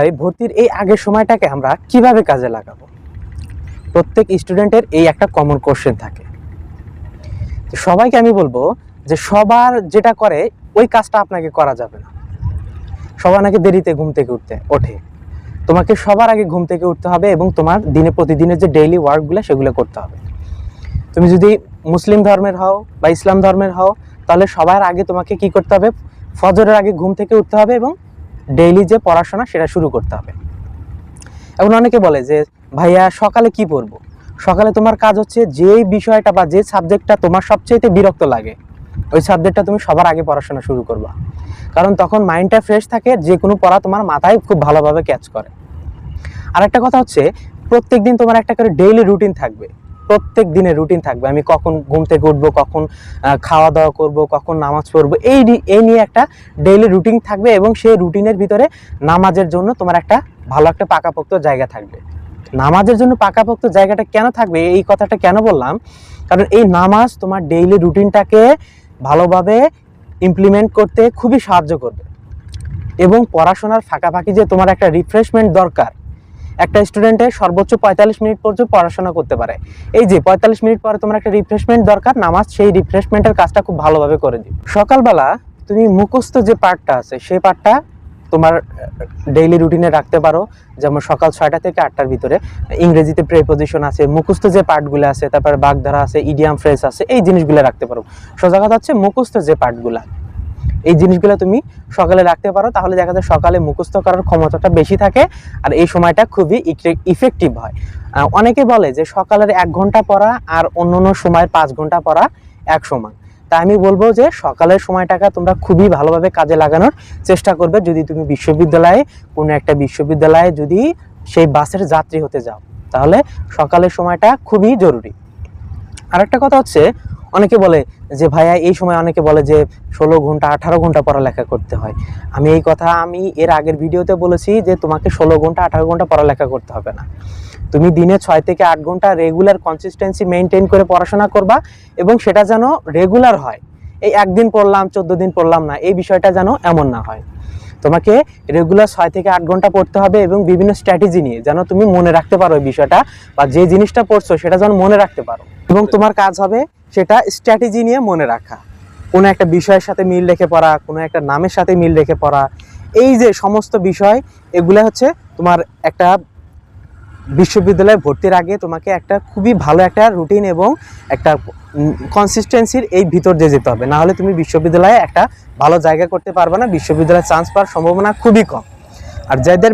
ভাই ভর্তির এই আগের সময়টাকে আমরা কিভাবে কাজে লাগাবো? প্রত্যেক স্টুডেন্টের এই একটা কমন কোশ্চেন থাকে। সবাইকে আমি বলবো যে সবার যেটা করে ওই কাজটা আপনাকে করা যাবে না। সবার নাকি দেরিতে ঘুম থেকে ওঠে। তোমাকে সবার আগে ঘুম থেকে উঠতে হবে এবং তোমার প্রতিদিনের যে ডেইলি ওয়ার্কগুলো সেগুলো করতে হবে। তুমি যদি মুসলিম ধর্মের হও বা ইসলাম ধর্মের হও, তাহলে সবার আগে তোমাকে কি করতে হবে? ফজরের আগে ঘুম থেকে উঠতে হবে এবং ডেইলি যে পড়াশোনা সেটা শুরু করতে হবে। এখন অনেকে বলে যে ভাইয়া সকালে কি পড়বো? সকালে তোমার কাজ হচ্ছে যেই বিষয়টা বা যে সাবজেক্টটা তোমার সবচেয়ে বিরক্ত লাগে ওই সাবজেক্টটা তুমি সবার আগে পড়াশোনা শুরু করবা, কারণ তখন মাইন্ডটা ফ্রেশ থাকে, যে কোনো পড়া তোমার মাথায় খুব ভালোভাবে ক্যাচ করে। আর একটা কথা হচ্ছে, প্রত্যেক দিন তোমার একটা করে ডেইলি রুটিন থাকবে। প্রত্যেক দিনের রুটিন থাকবে, আমি কখন ঘুম থেকে উঠবো, কখন খাওয়া দাওয়া করব, কখন নামাজ পড়বো, এই নিয়ে একটা ডেইলি রুটিন থাকবে এবং সেই রুটিনের ভিতরে নামাজের জন্য তোমার একটা ভালো একটা পাকাপোক্ত জায়গা থাকবে। নামাজের জন্য পাকাপোক্ত জায়গাটা কেন থাকবে, এই কথাটা কেন বললাম? কারণ এই নামাজ তোমার ডেইলি রুটিনটাকে ভালোভাবে ইমপ্লিমেন্ট করতে খুবই সাহায্য করবে। এবং পড়াশোনার ফাঁকাফাঁকি যে তোমার একটা রিফ্রেশমেন্ট দরকার, একটা স্টুডেন্টের সর্বোচ্চ 45 মিনিট পর্যন্ত পড়াশোনা করতে পারে। এই যে 45 মিনিট পরে তোমার একটা রিফ্রেশমেন্ট দরকার, নামাজ সেই রিফ্রেশমেন্টের কাজটা খুব ভালোভাবে করে দিবে। সকালবেলা তুমি মুখস্থ যে পার্টটা আছে সেই পার্টটা তোমার ডেইলি রুটিনে রাখতে পারো। যেমন সকাল 6টা থেকে 8টার ভিতরে ইংরেজিতে প্রেপোজিশন আছে, মুখস্থ যে পার্টগুলো আছে, তারপরে বাগধারা আছে, ইডিয়াম ফ্রেজ আছে, এই জিনিসগুলো রাখতে পারো। সোজা কথা হচ্ছে মুখস্থ যে পার্টগুলো, এই জিনিসগুলো তুমি সকালে রাখতে পারো, তাহলে দেখা যায় সকালে মুখস্থ করার ক্ষমতাটা বেশি থাকে আর এই সময়টা খুবই ইফেক্টিভ হয়। অনেকে বলে যে সকালের 1 ঘন্টা পড়া আর অন্য সময়ের 5 ঘন্টা পড়া এক সমান। তাই আমি বলবো যে সকালের সময়টাকে তোমরা খুবই ভালোভাবে কাজে লাগানোর চেষ্টা করবে। যদি তুমি কোনো একটা বিশ্ববিদ্যালয়ে যদি সেই বাসের যাত্রী হতে যাও, তাহলে সকালের সময়টা খুবই জরুরি। আর একটা কথা হচ্ছে, অনেকে বলে যে ভাইয়া এই সময় অনেকে বলে যে 16 ঘন্টা 18 ঘন্টা পড়ালেখা করতে হয়। আমি এর আগের ভিডিওতে বলেছি যে তোমাকে 16 ঘন্টা 18 ঘন্টা পড়ালেখা করতে হবে না। তুমি দিনে 6 থেকে 8 ঘন্টা রেগুলার কনসিস্টেন্সি মেনটেন করে পড়াশোনা করবা এবং সেটা যেন রেগুলার হয়। এই একদিন পড়লাম 14 দিন পড়লাম না, এই বিষয়টা যেন এমন না হয়। তোমাকে রেগুলার 6 থেকে 8 ঘন্টা পড়তে হবে এবং বিভিন্ন স্ট্র্যাটেজি নিয়ে যেন তুমি মনে রাখতে পারো এই বিষয়টা, বা যে জিনিসটা পড়ছো সেটা যেন মনে রাখতে পারো। এবং তোমার কাজ হবে সেটা স্ট্র্যাটেজি নিয়ে মনে রাখা, কোনো একটা বিষয়ের সাথে মিল রেখে পড়া, কোনো একটা নামের সাথে মিল রেখে পড়া। এই যে সমস্ত বিষয়, এগুলো হচ্ছে তোমার একটা বিশ্ববিদ্যালয়ে ভর্তির আগে তোমাকে একটা খুবই ভালো একটা রুটিন এবং একটা কনসিস্টেন্সির এই ভিতর দিয়ে যেতে হবে, না হলে তুমি বিশ্ববিদ্যালয়ে একটা ভালো জায়গা করতে পারবে না। বিশ্ববিদ্যালয়ে চান্স পাওয়ার সম্ভাবনা খুবই কম। আর যাদের